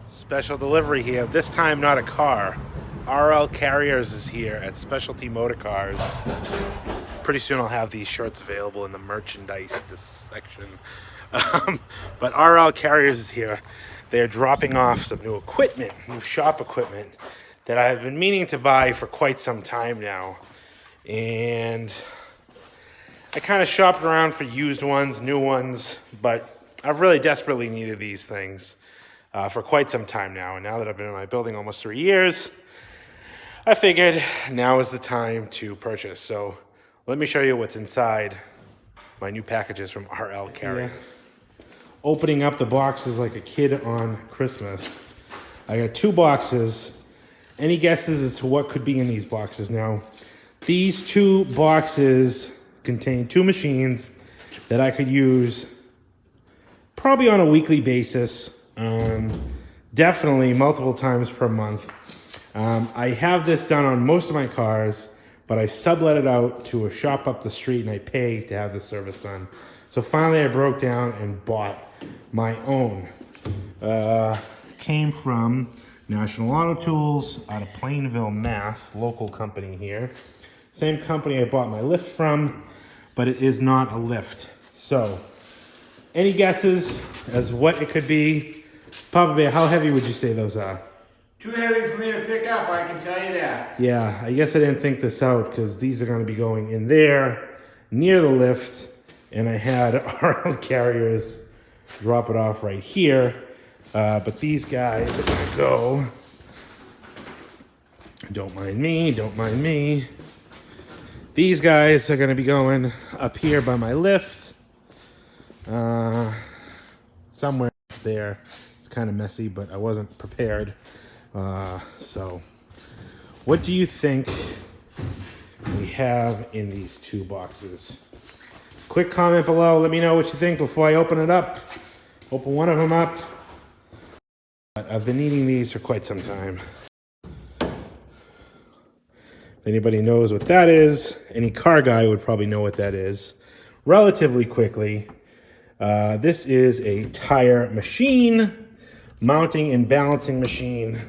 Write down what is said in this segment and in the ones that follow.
Special delivery here. This time not a car. RL Carriers is here at Specialty Motor Cars. Pretty soon I'll have these shirts available in the merchandise section. But RL Carriers is here. They're dropping off some new equipment, new shop equipment that I've been meaning to buy for quite some time now. And I kind of shopped around for used ones, new ones, but I've really desperately needed these things for quite some time now. And now that I've been in my building almost 3 years, I figured now is the time to purchase. So let me show you what's inside my new packages from RL Carriers. Opening up the boxes like a kid on Christmas. I got 2 boxes. Any guesses as to what could be in these boxes? Now, these 2 boxes contain 2 machines that I could use probably on a weekly basis, definitely multiple times per month. I have this done on most of my cars, but I sublet it out to a shop up the street and I pay to have the service done. So finally I broke down and bought my own. Came from National Auto Tools out of Plainville, Mass, local company here. Same company I bought my lift from, but it is not a lift. So, any guesses as what it could be? Papa Bear, how heavy would you say those are? Too heavy for me to pick up, I can tell you that. Yeah, I guess I didn't think this out because these are going to be going in there near the lift, and I had RL Carriers drop it off right here. But these guys are going to go, don't mind me. These guys are going to be going up here by my lift. Somewhere there. It's kind of messy, but I wasn't prepared. So what do you think we have in these 2 boxes? Quick comment below. Let me know what you think before I open it up. Open one of them up. I've been eating these for quite some time. If anybody knows what that is, any car guy would probably know what that is relatively quickly. This is a tire machine, mounting and balancing machine.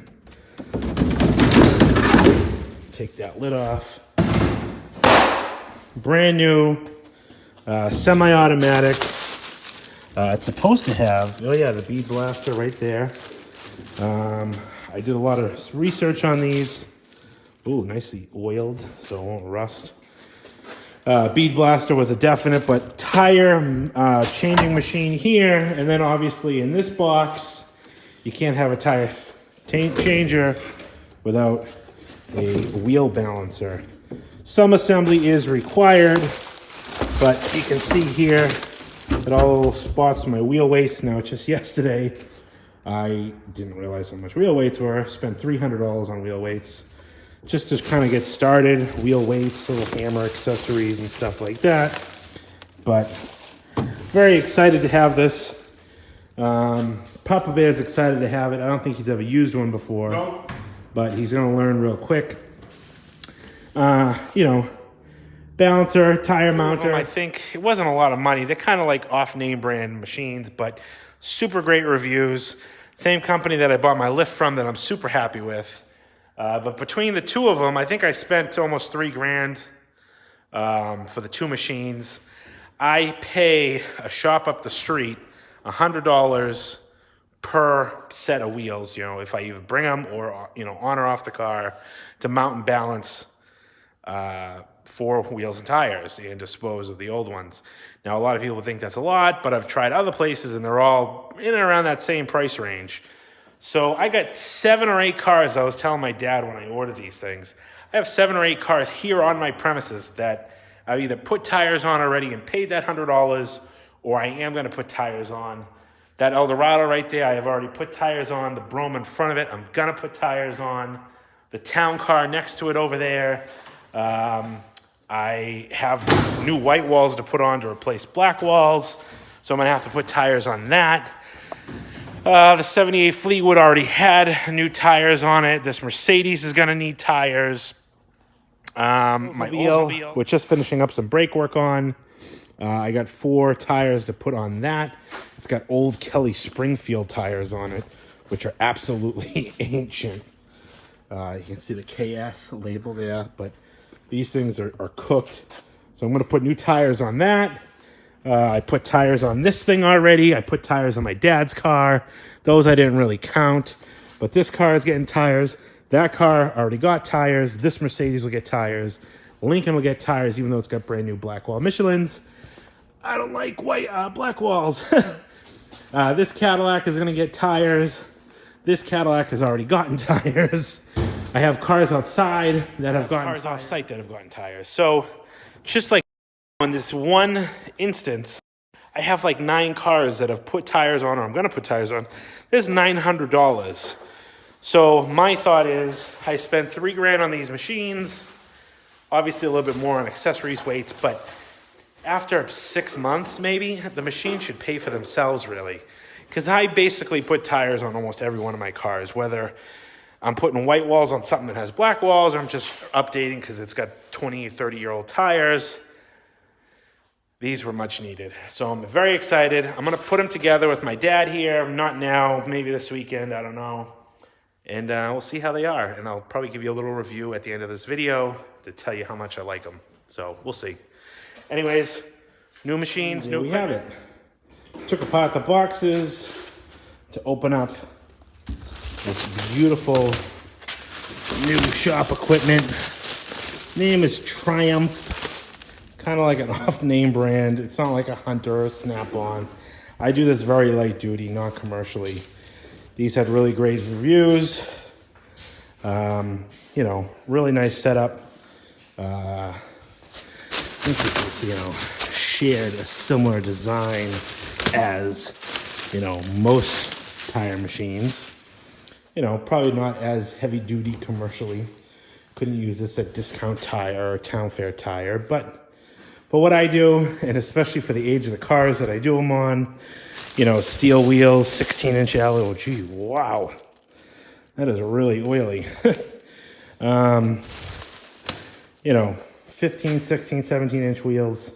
Take that lid off. Brand new, semi-automatic. It's supposed to have, oh yeah, the bead blaster right there. I did a lot of research on these. Ooh, nicely oiled so it won't rust. Bead blaster was a definite, but tire changing machine here. And then obviously in this box, you can't have a tire changer without a wheel balancer. Some assembly is required, but you can see here that all the little spots on my wheel weights. Now, just yesterday, I didn't realize how much wheel weights were. Spent $300 on wheel weights just to kind of get started. Wheel weights, little hammer accessories and stuff like that. But very excited to have this. Papa Bear's excited to have it. I don't think he's ever used one before. Nope. But he's going to learn real quick. Balancer, tire mounter. I think it wasn't a lot of money. They're kind of like off-name brand machines, but super great reviews. Same company that I bought my lift from that I'm super happy with. But between the 2 of them, I think I spent almost $3,000 for the 2 machines. I pay a shop up the street $100 per set of wheels, if I either bring them or, on or off the car to mount and balance 4 wheels and tires and dispose of the old ones. Now, a lot of people think that's a lot, but I've tried other places and they're all in and around that same price range. So I got 7 or 8 cars. I was telling my dad when I ordered these things. I have 7 or 8 cars here on my premises that I've either put tires on already and paid that $100, or I am going to put tires on. That Eldorado right there, I have already put tires on. The Brougham in front of it, I'm going to put tires on. The town car next to it over there. I have new white walls to put on to replace black walls, so I'm going to have to put tires on that. The 78 Fleetwood already had new tires on it. This Mercedes is going to need tires. My Oldsmobile, we're just finishing up some brake work on. I got 4 tires to put on that. It's got old Kelly Springfield tires on it. which are absolutely ancient. You can see the KS label there, but these things are cooked. So I'm going to put new tires on that. I put tires on this thing already. I put tires on my dad's car. Those I didn't really count. But this car is getting tires. That car already got tires. This Mercedes will get tires. Lincoln will get tires, even though it's got brand new black wall Michelins. I don't like white black walls. This Cadillac is going to get tires. This Cadillac has already gotten tires. I have cars outside that have gotten cars off site that have gotten tires. So just like in this one instance, I have like 9 cars that have put tires on, or I'm going to put tires on. There's $900. So my thought is I spent $3,000 on these machines, obviously a little bit more on accessories, weights, but after 6 months, maybe the machine should pay for themselves really. Because I basically put tires on almost every one of my cars, whether I'm putting white walls on something that has black walls, or I'm just updating because it's got 20, 30-year-old tires. These were much needed. So I'm very excited. I'm going to put them together with my dad here. Not now, maybe this weekend, I don't know. And we'll see how they are. And I'll probably give you a little review at the end of this video to tell you how much I like them. So we'll see. Anyways, new machines, new equipment. We have it. Took apart the boxes to open up this beautiful new shop equipment. Name is Triumph. Kind of like an off-name brand. It's not like a Hunter or a Snap-on. I do this very light duty, not commercially. These had really great reviews. You know, really nice setup. I think this is, shared a similar design as, most tire machines. Probably not as heavy duty commercially. Couldn't use this at Discount Tire or Town Fair Tire, but what I do, and especially for the age of the cars that I do them on, steel wheels, 16-inch alloy. Oh, gee, wow. That is really oily. 15, 16, 17-inch wheels.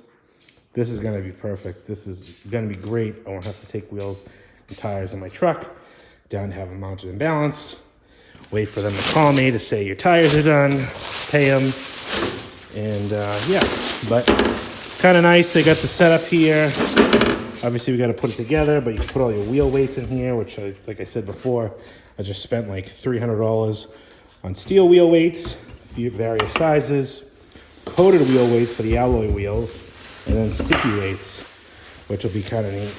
This is going to be perfect. This is going to be great. I won't have to take wheels and tires in my truck down to have them mounted and balanced. Wait for them to call me to say your tires are done, pay them, and but kind of nice. They got the setup here. Obviously, we got to put it together, but you can put all your wheel weights in here, which, like I said before, I just spent like $300 on steel wheel weights, various sizes, coated wheel weights for the alloy wheels, and then sticky weights, which will be kind of neat.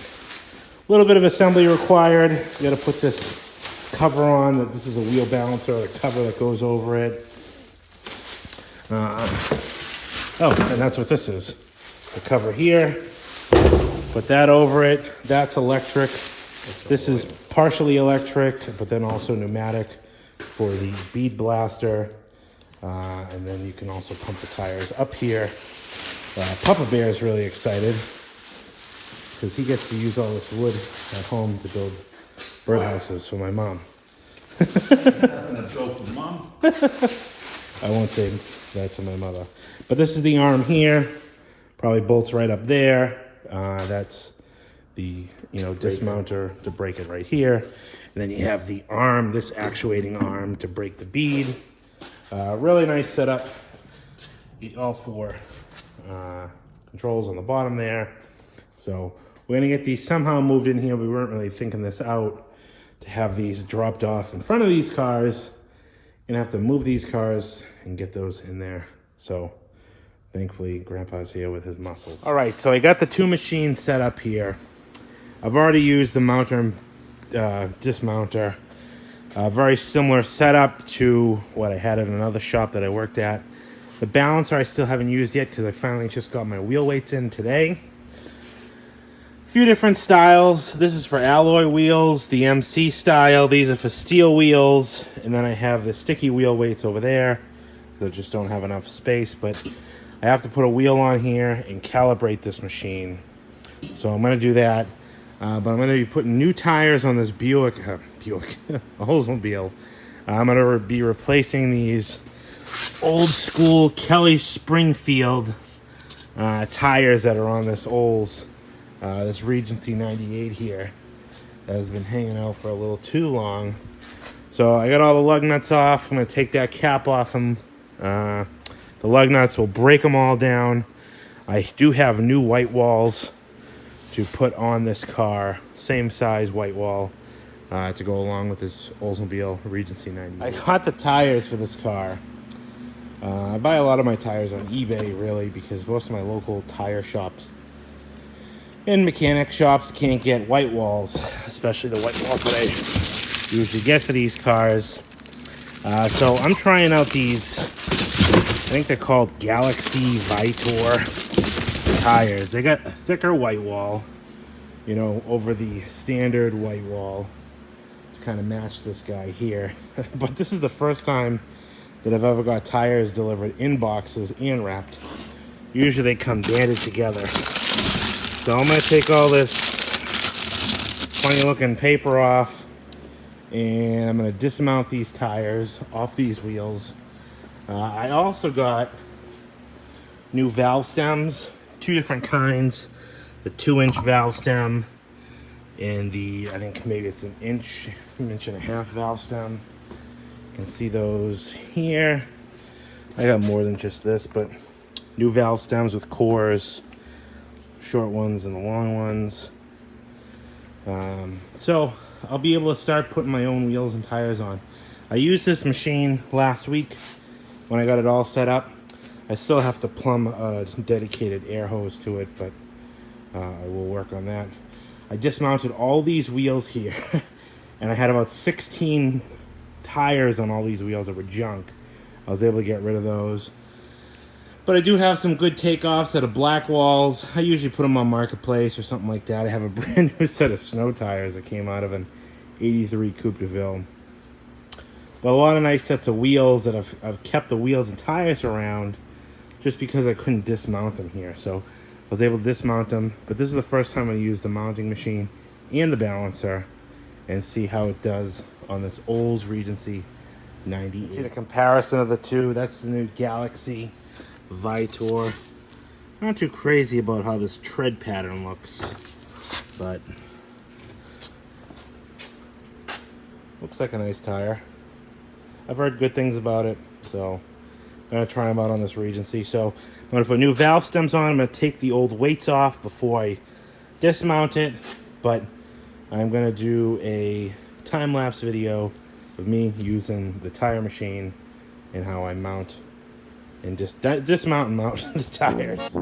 A little bit of assembly required. You got to put this cover on. That this is a wheel balancer, the cover that goes over it. And that's what this is. The cover here. Put that over it. That's electric. This is partially electric, but then also pneumatic for the bead blaster. And then you can also pump the tires up here. Papa Bear is really excited because he gets to use all this wood at home to build birdhouses for my mom. Nothing to build for mom. I won't say that to my mother. But this is the arm here. Probably bolts right up there. That's the dismounter to break it right here. And then you have the arm, this actuating arm to break the bead. Really nice setup. All 4 controls on the bottom there. So we're gonna get these somehow moved in here. We weren't really thinking this out to have these dropped off in front of these cars. Gonna have to move these cars and get those in there. So thankfully Grandpa's here with his muscles. All right, so I got the 2 machines set up here. I've already used the mounter and dismounter. Very similar setup to what I had at another shop that I worked at. The balancer I still haven't used yet because I finally just got my wheel weights in today. A few different styles. This is for alloy wheels, the MC style. These are for steel wheels. And then I have the sticky wheel weights over there. They just don't have enough space, but I have to put a wheel on here and calibrate this machine. So I'm going to do that. But I'm going to be putting new tires on this Buick Oldsmobile. I'm going to be replacing these old school Kelly Springfield tires that are on this Olds, this Regency 98 here. that has been hanging out for a little too long. So I got all the lug nuts off. I'm going to take that cap off them. The lug nuts will break them all down. I do have new white walls to put on this car. Same size white wall to go along with this Oldsmobile Regency 98. I got the tires for this car. I buy a lot of my tires on eBay, really, because most of my local tire shops and mechanic shops can't get white walls, especially the white walls that I usually get for these cars. So I'm trying out these, I think they're called Galaxy Vitor tires. They got a thicker white wall, you know, over the standard white wall to kind of match this guy here. But this is the first time that I've ever got tires delivered in boxes and wrapped. Usually they come banded together. So I'm going to take all this funny looking paper off, and I'm going to dismount these tires off these wheels. I also got new valve stems, 2 different kinds. The 2-inch valve stem and the, I think maybe it's an inch and a half valve stem. You can see those here. I got more than just this, but new valve stems with cores, short ones and the long ones. So I'll be able to start putting my own wheels and tires on. I used this machine last week when I got it all set up. I still have to plumb a dedicated air hose to it, but I will work on that. I dismounted all these wheels here and I had about 16 tires on all these wheels that were junk. I was able to get rid of those. But I do have some good takeoffs that are black walls. I usually put them on Marketplace or something like that. I have a brand new set of snow tires that came out of an 83 Coupe de Ville. But a lot of nice sets of wheels that I've kept the wheels and tires around just because I couldn't dismount them here. So I was able to dismount them. But this is the first time I used the mounting machine and the balancer and see how it does on this Olds Regency 98. See the comparison of the two. That's the new Galaxy Vitor. Not too crazy about how this tread pattern looks, but looks like a nice tire. I've heard good things about it, so I'm gonna try them out on this Regency. So I'm gonna put new valve stems on. I'm gonna take the old weights off before I dismount it, but I'm gonna do a time-lapse video of me using the tire machine and how I mount and just dismount and mount the tires.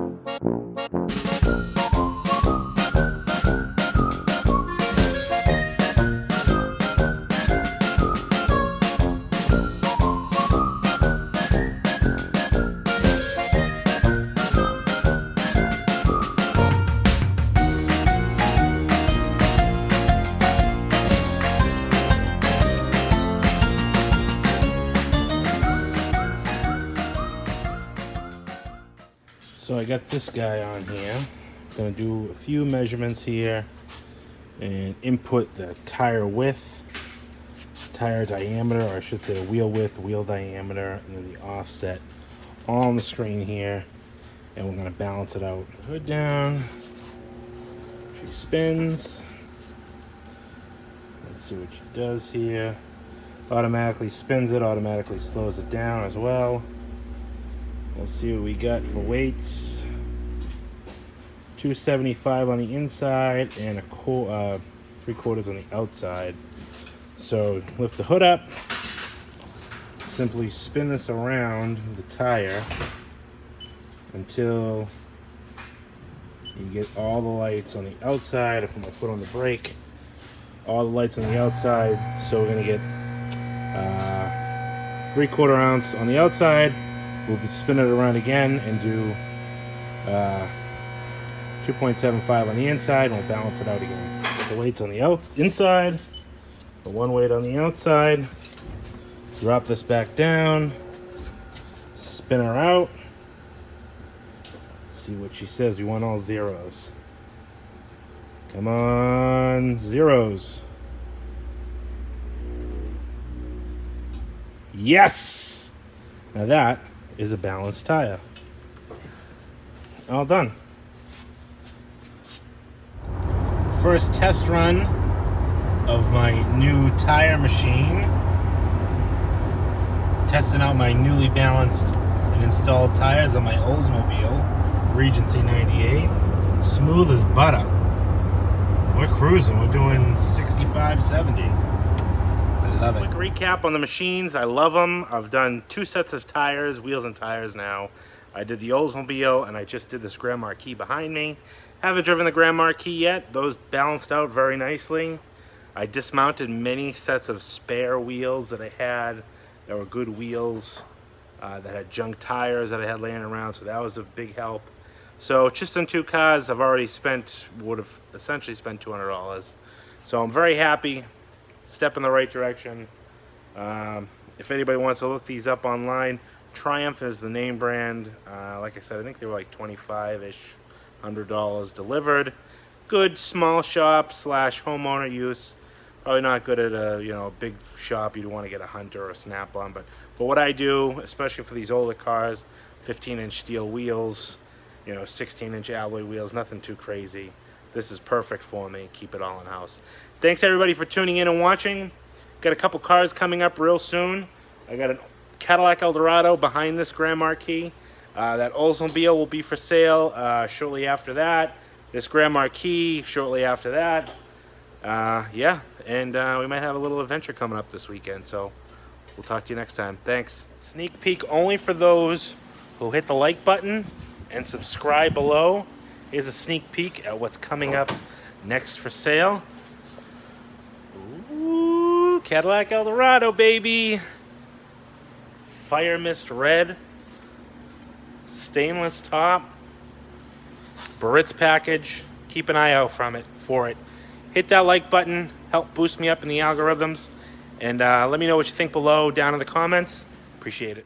So I got this guy on here. I'm gonna do a few measurements here and input the tire width, tire diameter, or I should say the wheel width, wheel diameter, and then the offset all on the screen here. And we're gonna balance it out. Hood down. She spins. Let's see what she does here. Automatically spins it, automatically slows it down as well. We'll see what we got for weights. 275 on the inside and 3/4 on the outside. So lift the hood up, simply spin this around the tire until you get all the lights on the outside. I put my foot on the brake. All the lights on the outside. So we're gonna get 3/4 ounce on the outside. We'll spin it around again and do 2.75 on the inside, and we'll balance it out again. Put the weights on the inside, the one weight on the outside. Drop this back down, spin her out. See what she says. We want all zeros. Come on, zeros. Yes! Now that is a balanced tire. All done. First test run of my new tire machine. Testing out my newly balanced and installed tires on my Oldsmobile Regency 98. Smooth as butter. We're cruising. We're doing 65, 70. I love it. Quick recap on the machines. I love them. I've done 2 sets of tires, wheels and tires now. I did the Oldsmobile and I just did this Grand Marquis behind me. Haven't driven the Grand Marquis yet. Those balanced out very nicely. I dismounted many sets of spare wheels that I had that were good wheels that had junk tires that I had laying around, so that was a big help. So just on 2 cars, I've already would have essentially spent $200. So I'm very happy. Step in the right direction. If anybody wants to look these up online, Triumph is the name brand. Like I said, I think they were like $25-ish, $100 delivered. Good small shop / homeowner use. Probably not good at a big shop. You'd want to get a Hunter or a Snap-on, but for what I do, especially for these older cars, 15-inch steel wheels, 16-inch alloy wheels, nothing too crazy. This is perfect for me. Keep it all in house. Thanks everybody for tuning in and watching. Got a couple cars coming up real soon. I got a Cadillac Eldorado behind this Grand Marquis. That Oldsmobile will be for sale shortly after that. This Grand Marquis shortly after that. Yeah, and we might have a little adventure coming up this weekend, so we'll talk to you next time. Thanks. Sneak peek only for those who hit the like button and subscribe below. Here's a sneak peek at what's coming up next for sale. Ooh, Cadillac Eldorado, baby. Fire mist red. Stainless top. Barrett's package. Keep an eye out for it. Hit that like button. Help boost me up in the algorithms. And let me know what you think below down in the comments. Appreciate it.